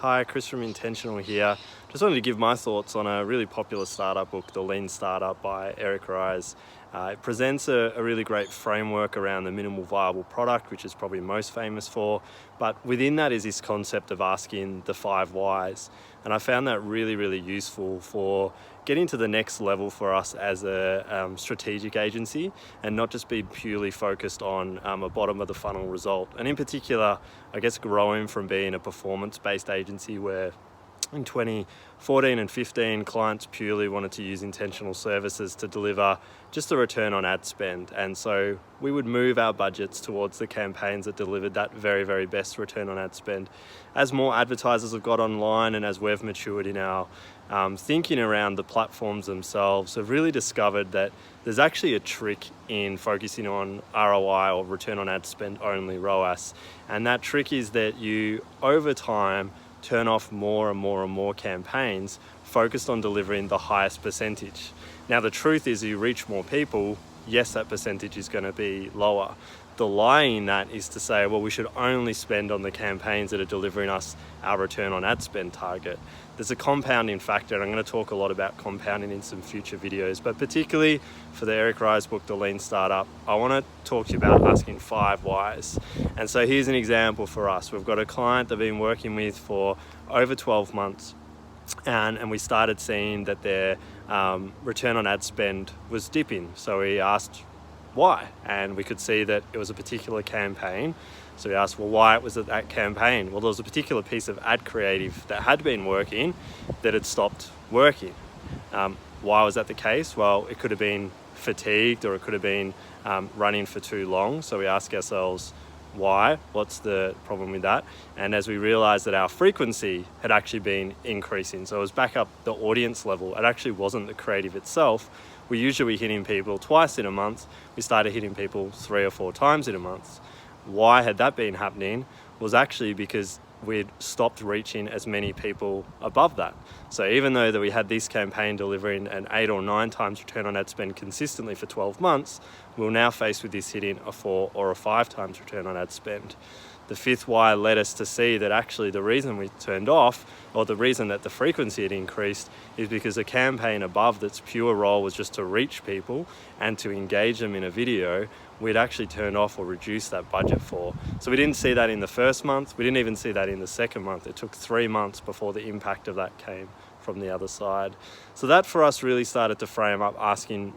Hi, Chris from Intentional here. Just wanted to give my thoughts on a really popular startup book, The Lean Startup by Eric Ries. It presents a really great framework around the minimal viable product, which is probably most famous for, but within that is this concept of asking the 5 whys. And I found that really useful for getting to the next level for us as a strategic agency and not just be purely focused on a bottom of the funnel result. And in particular, I guess growing from being a performance-based agency where in 2014 and 15, clients purely wanted to use intentional services to deliver just a return on ad spend. And so we would move our budgets towards the campaigns that delivered that very best return on ad spend. As more advertisers have got online and as we've matured in our thinking around the platforms themselves, have really discovered that there's actually a trick in focusing on ROI or return on ad spend only, ROAS. And that trick is that you, over time, turn off more and more campaigns focused on delivering the highest percentage. Now, the truth is you reach more people, yes, that percentage is going to be lower. The lie in that is to say, well, we should only spend on the campaigns that are delivering us our return on ad spend target. There's a compounding factor, and I'm going to talk a lot about compounding in some future videos, but particularly for the Eric Ries book, The Lean Startup, I want to talk to you about asking 5 whys. And so here's an example for us. We've got a client that we've been working with for over 12 months, and we started seeing that their return on ad spend was dipping. So we asked why, and we could see that it was a particular campaign. So we asked, well, why it was that campaign? Well, there was a particular piece of ad creative that had been working that had stopped working. Why was that the case? Well, it could have been fatigued, or it could have been running for too long. So we asked ourselves, why? What's the problem with that? And as we realized that our frequency had actually been increasing, so it was back up the audience level. It actually wasn't the creative itself. We usually were hitting people twice in a month. We started hitting people 3 or 4 times in a month. Why had that been happening? Was actually because we'd stopped reaching as many people above that. So even though that we had this campaign delivering an 8 or 9 times return on ad spend consistently for 12 months, we're now faced with this hitting a 4 or a 5 times return on ad spend. The 5th why led us to see that actually the reason we turned off, or the reason that the frequency had increased, is because a campaign above that's pure role was just to reach people and to engage them in a video, we'd actually turned off or reduced that budget for. So we didn't see that in the first month. We didn't even see that in the second month. It took 3 months before the impact of that came from the other side. So that for us really started to frame up asking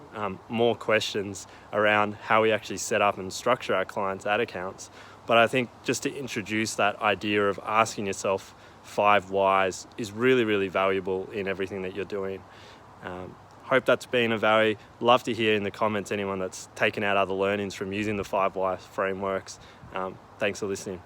more questions around how we actually set up and structure our clients' ad accounts. But I think just to introduce that idea of asking yourself 5 whys is really valuable in everything that you're doing. Hope that's been of value. Love to hear in the comments anyone that's taken out other learnings from using the 5 why frameworks. Thanks for listening.